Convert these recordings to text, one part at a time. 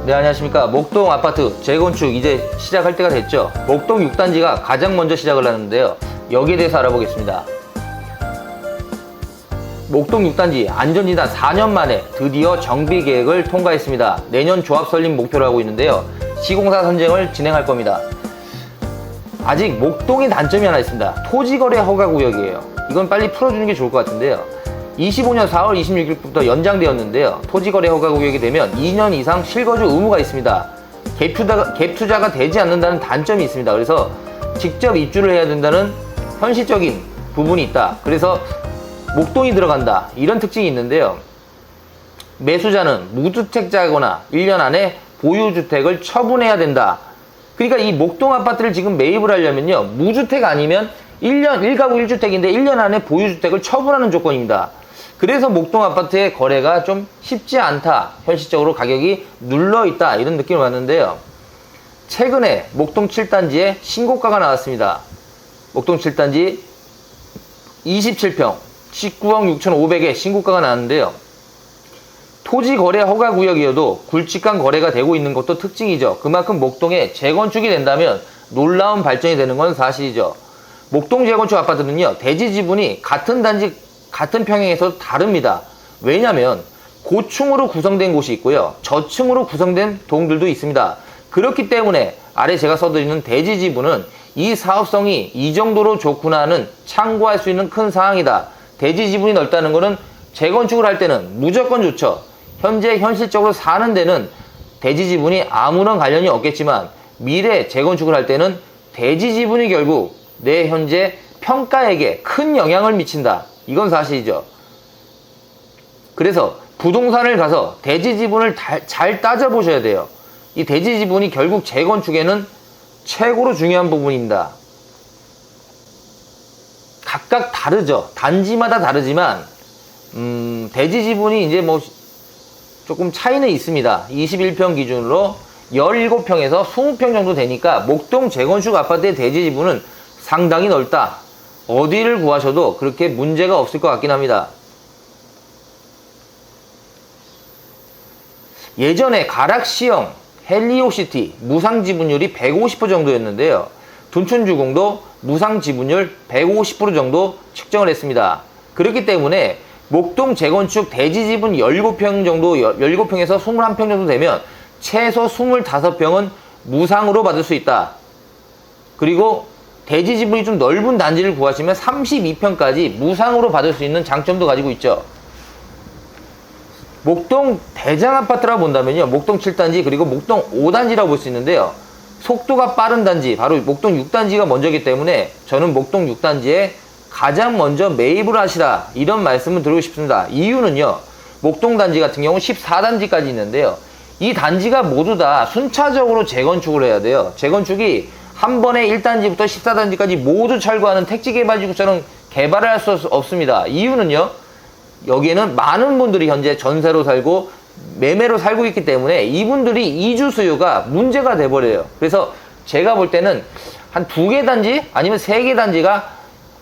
네, 안녕하십니까. 목동 아파트 재건축 이제 시작할 때가 됐죠. 목동 6단지가 가장 먼저 시작을 하는데요. 여기에 대해서 알아보겠습니다. 목동 6단지 안전진단 4년 만에 드디어 정비계획을 통과했습니다. 내년 조합 설립 목표로 하고 있는데요. 시공사 선정을 진행할 겁니다. 아직 목동에 단점이 하나 있습니다. 토지거래 허가구역이에요. 이건 빨리 풀어주는 게 좋을 것 같은데요. 25년 4월 26일부터 연장되었는데요. 토지거래 허가구역이 되면 2년 이상 실거주 의무가 있습니다. 갭투자가 되지 않는다는 단점이 있습니다. 그래서 직접 입주를 해야 된다는 현실적인 부분이 있다. 그래서 목동이 들어간다. 이런 특징이 있는데요. 매수자는 무주택자거나 1년 안에 보유주택을 처분해야 된다. 그러니까 이 목동 아파트를 지금 매입을 하려면요. 무주택 아니면 1년 1가구 1주택인데 1년 안에 보유주택을 처분하는 조건입니다. 그래서 목동 아파트의 거래가 좀 쉽지 않다. 현실적으로 가격이 눌러있다. 이런 느낌을 받는데요. 최근에 목동 7단지에 신고가가 나왔습니다. 목동 7단지 27평 19억 6,500에 신고가가 나왔는데요. 토지거래 허가구역이어도 굵직한 거래가 되고 있는 것도 특징이죠. 그만큼 목동에 재건축이 된다면 놀라운 발전이 되는 건 사실이죠. 목동 재건축 아파트는요, 대지 지분이 같은 단지, 같은 평형에서 다릅니다. 왜냐면 고층으로 구성된 곳이 있고요, 저층으로 구성된 동들도 있습니다. 그렇기 때문에 아래 제가 써드리는 대지 지분은 이 사업성이 이 정도로 좋구나 하는 참고할 수 있는 큰 사항이다. 대지 지분이 넓다는 것은 재건축을 할 때는 무조건 좋죠. 현재 현실적으로 사는 데는 대지 지분이 아무런 관련이 없겠지만 미래 재건축을 할 때는 대지 지분이 결국 내 현재 평가액에 큰 영향을 미친다. 이건 사실이죠. 그래서 부동산을 가서 대지 지분을 잘 따져보셔야 돼요. 이 대지 지분이 결국 재건축에는 최고로 중요한 부분입니다. 각각 다르죠. 단지마다 다르지만 대지 지분이 이제 뭐 조금 차이는 있습니다. 21평 기준으로 17평에서 20평 정도 되니까 목동 재건축 아파트의 대지 지분은 상당히 넓다. 어디를 구하셔도 그렇게 문제가 없을 것 같긴 합니다. 예전에 가락시형 헬리오시티 무상 지분율이 150% 정도였는데요. 둔촌주공도 무상 지분율 150% 정도 측정을 했습니다. 그렇기 때문에 목동 재건축 대지 지분 17평 정도, 17평에서 21평 정도 되면 최소 25평은 무상으로 받을 수 있다. 그리고 대지 지분이 좀 넓은 단지를 구하시면 32평까지 무상으로 받을 수 있는 장점도 가지고 있죠. 목동 대장 아파트라고 본다면요, 목동 7단지 그리고 목동 5단지라고 볼 수 있는데요. 속도가 빠른 단지, 바로 목동 6단지가 먼저이기 때문에 저는 목동 6단지에 가장 먼저 매입을 하시라, 이런 말씀을 드리고 싶습니다. 이유는요, 목동 단지 같은 경우 14단지까지 있는데요. 이 단지가 모두 다 순차적으로 재건축을 해야 돼요. 재건축이 한 번에 1단지부터 14단지까지 모두 철거하는 택지개발지구처럼 개발을 할 수 없습니다. 이유는요, 여기에는 많은 분들이 현재 전세로 살고 매매로 살고 있기 때문에 이분들이 이주 수요가 문제가 돼버려요. 그래서 제가 볼 때는 한 2개 단지 아니면 3개 단지가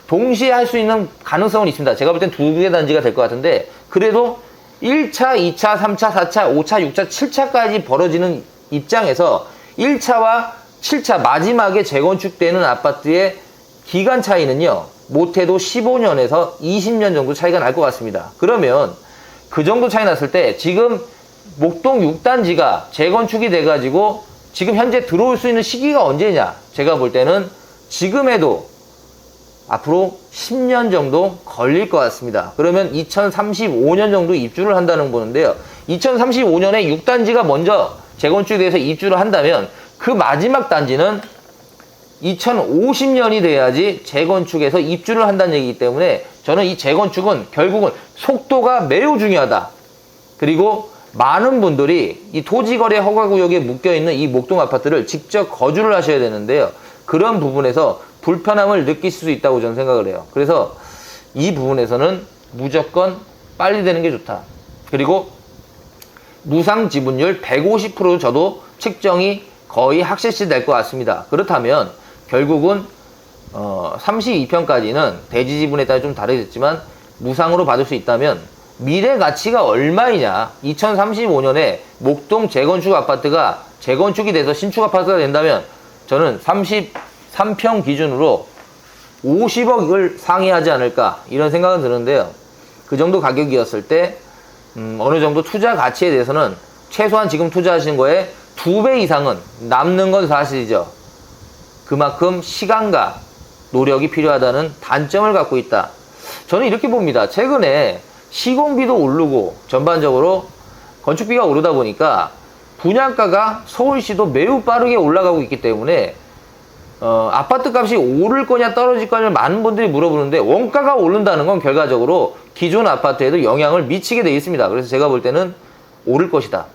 동시에 할 수 있는 가능성은 있습니다. 제가 볼 땐 2개 단지가 될 것 같은데, 그래도 1차, 2차, 3차, 4차, 5차, 6차, 7차까지 벌어지는 입장에서 1차와 7차 마지막에 재건축되는 아파트의 기간 차이는요, 못해도 15년에서 20년 정도 차이가 날 것 같습니다. 그러면 그 정도 차이 났을 때 지금 목동 6단지가 재건축이 돼가지고 지금 현재 들어올 수 있는 시기가 언제냐? 제가 볼 때는 지금에도 앞으로 10년 정도 걸릴 것 같습니다. 그러면 2035년 정도 입주를 한다는 보는데요. 2035년에 6단지가 먼저 재건축에 대해서 입주를 한다면 그 마지막 단지는 2050년이 돼야지 재건축에서 입주를 한다는 얘기이기 때문에 저는 이 재건축은 결국은 속도가 매우 중요하다. 그리고 많은 분들이 이 토지거래 허가구역에 묶여있는 이 목동 아파트를 직접 거주를 하셔야 되는데요. 그런 부분에서 불편함을 느끼실 수 있다고 저는 생각을 해요. 그래서 이 부분에서는 무조건 빨리 되는 게 좋다. 그리고 무상 지분율 150% 저도 측정이 거의 확실시 될 것 같습니다. 그렇다면 결국은 32평까지는 대지 지분에 따라 좀 다르겠지만 무상으로 받을 수 있다면 미래 가치가 얼마이냐. 2035년에 목동 재건축 아파트가 재건축이 돼서 신축 아파트가 된다면 저는 33평 기준으로 50억을 상회하지 않을까 이런 생각은 드는데요. 그 정도 가격이었을 때 어느 정도 투자 가치에 대해서는 최소한 지금 투자하신 거에 2배 이상은 남는 건 사실이죠. 그만큼 시간과 노력이 필요하다는 단점을 갖고 있다. 저는 이렇게 봅니다. 최근에 시공비도 오르고 전반적으로 건축비가 오르다 보니까 분양가가 서울시도 매우 빠르게 올라가고 있기 때문에 아파트 값이 오를 거냐 떨어질 거냐 많은 분들이 물어보는데, 원가가 오른다는 건 결과적으로 기존 아파트에도 영향을 미치게 되어 있습니다. 그래서 제가 볼 때는 오를 것이다.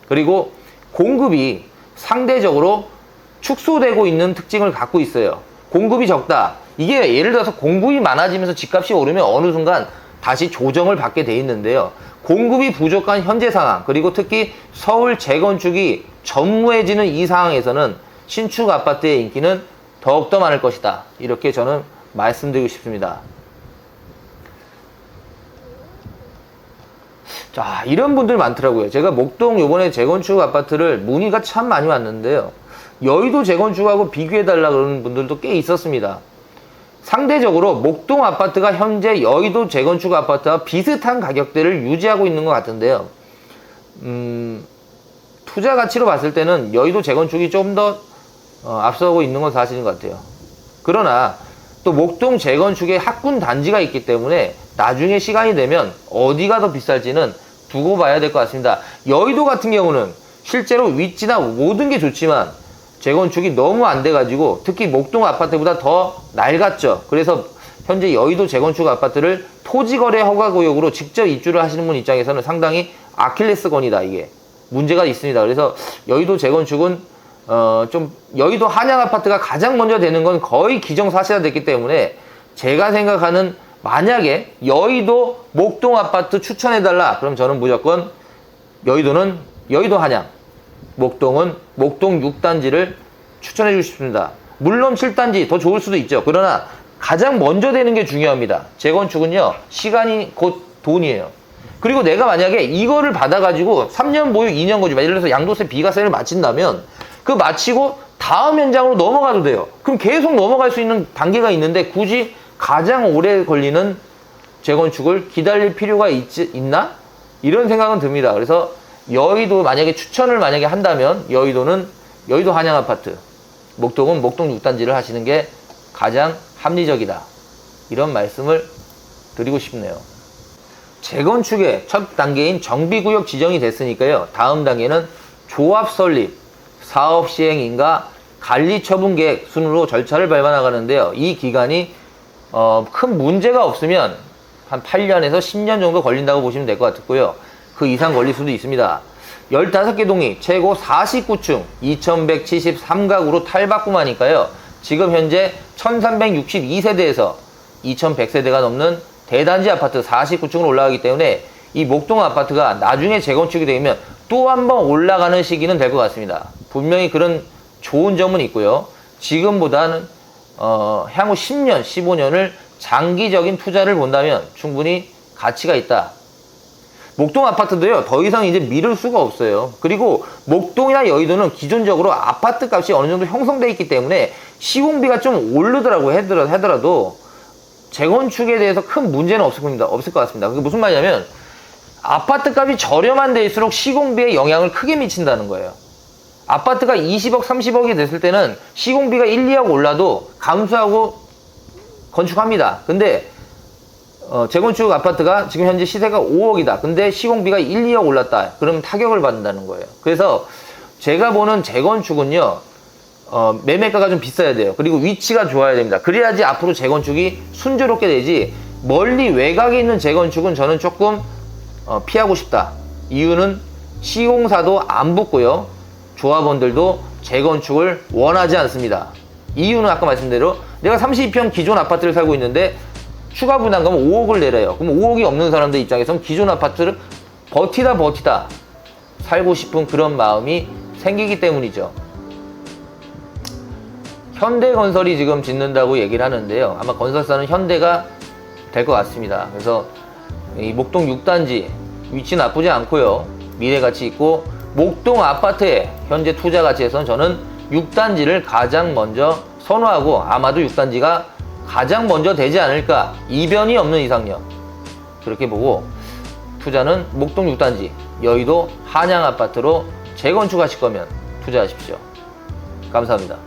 그리고 공급이 상대적으로 축소되고 있는 특징을 갖고 있어요. 공급이 적다. 이게 예를 들어서 공급이 많아지면서 집값이 오르면 어느 순간 다시 조정을 받게 돼 있는데요. 공급이 부족한 현재 상황, 그리고 특히 서울 재건축이 전무해지는 이 상황에서는 신축 아파트의 인기는 더욱더 많을 것이다. 이렇게 저는 말씀드리고 싶습니다. 자, 이런 분들 많더라고요. 제가 목동 요번에 재건축 아파트를 문의가 참 많이 왔는데요. 여의도 재건축하고 비교해달라 그러는 분들도 꽤 있었습니다. 상대적으로 목동 아파트가 현재 여의도 재건축 아파트와 비슷한 가격대를 유지하고 있는 것 같은데요. 투자 가치로 봤을 때는 여의도 재건축이 좀 더 앞서고 있는 건 사실인 것 같아요. 그러나 또 목동 재건축에 학군 단지가 있기 때문에 나중에 시간이 되면 어디가 더 비쌀지는 두고 봐야 될 것 같습니다. 여의도 같은 경우는 실제로 위치나 모든 게 좋지만 재건축이 너무 안 돼가지고 특히 목동 아파트보다 더 낡았죠. 그래서 현재 여의도 재건축 아파트를 토지거래 허가구역으로 직접 입주를 하시는 분 입장에서는 상당히 아킬레스건이다. 이게 문제가 있습니다. 그래서 여의도 재건축은 좀 여의도 한양 아파트가 가장 먼저 되는 건 거의 기정사실화 됐기 때문에 제가 생각하는, 만약에 여의도 목동 아파트 추천해달라 그럼 저는 무조건 여의도는 여의도 한양, 목동은 목동 6단지를 추천해 주고 싶습니다. 물론 7단지 더 좋을 수도 있죠. 그러나 가장 먼저 되는 게 중요합니다. 재건축은요, 시간이 곧 돈이에요. 그리고 내가 만약에 이거를 받아가지고 3년 보유 2년 거주, 예를 들어서 양도세 비과세를 마친다면 그 마치고 다음 현장으로 넘어가도 돼요. 그럼 계속 넘어갈 수 있는 단계가 있는데 굳이 가장 오래 걸리는 재건축을 기다릴 필요가 있나? 이런 생각은 듭니다. 그래서 여의도 만약에 추천을 만약에 한다면 여의도는 여의도 한양 아파트, 목동은 목동 6단지를 하시는 게 가장 합리적이다. 이런 말씀을 드리고 싶네요. 재건축의 첫 단계인 정비구역 지정이 됐으니까요. 다음 단계는 조합 설립, 사업 시행인가 관리 처분 계획 순으로 절차를 밟아 나가는데요. 이 기간이 큰 문제가 없으면 한 8년에서 10년 정도 걸린다고 보시면 될 것 같고요. 그 이상 걸릴 수도 있습니다. 15개 동이 최고 49층 2173가구로 탈바꿈하니까요. 지금 현재 1362세대에서 2100세대가 넘는 대단지 아파트 49층으로 올라가기 때문에 이 목동 아파트가 나중에 재건축이 되면 또 한 번 올라가는 시기는 될 것 같습니다. 분명히 그런 좋은 점은 있고요. 지금보다는 향후 10년, 15년을 장기적인 투자를 본다면 충분히 가치가 있다. 목동 아파트도요, 더 이상 이제 미룰 수가 없어요. 그리고 목동이나 여의도는 기존적으로 아파트 값이 어느 정도 형성되어 있기 때문에 시공비가 좀 오르더라고 하더라도 재건축에 대해서 큰 문제는 없을 것 같습니다. 그게 무슨 말이냐면 아파트 값이 저렴한 데일수록 시공비에 영향을 크게 미친다는 거예요. 아파트가 20억, 30억이 됐을 때는 시공비가 1, 2억 올라도 감수하고 건축합니다. 근데 재건축 아파트가 지금 현재 시세가 5억이다. 근데 시공비가 1, 2억 올랐다. 그러면 타격을 받는다는 거예요. 그래서 제가 보는 재건축은요, 매매가가 좀 비싸야 돼요. 그리고 위치가 좋아야 됩니다. 그래야지 앞으로 재건축이 순조롭게 되지, 멀리 외곽에 있는 재건축은 저는 조금 피하고 싶다. 이유는 시공사도 안 붙고요, 조합원들도 재건축을 원하지 않습니다. 이유는 아까 말씀대로 내가 32평 기존 아파트를 살고 있는데 추가 분담금은 5억을 내려요. 그럼 5억이 없는 사람들 입장에선 기존 아파트를 버티다 살고 싶은 그런 마음이 생기기 때문이죠. 현대건설이 지금 짓는다고 얘기를 하는데요. 아마 건설사는 현대가 될 것 같습니다. 그래서 이 목동 6단지 위치 나쁘지 않고요. 미래 가치 있고 목동 아파트에 현재 투자 가치에선 저는 6단지를 가장 먼저 선호하고 아마도 6단지가 가장 먼저 되지 않을까, 이변이 없는 이상요. 그렇게 보고 투자는 목동 6단지 여의도 한양 아파트로 재건축하실 거면 투자하십시오. 감사합니다.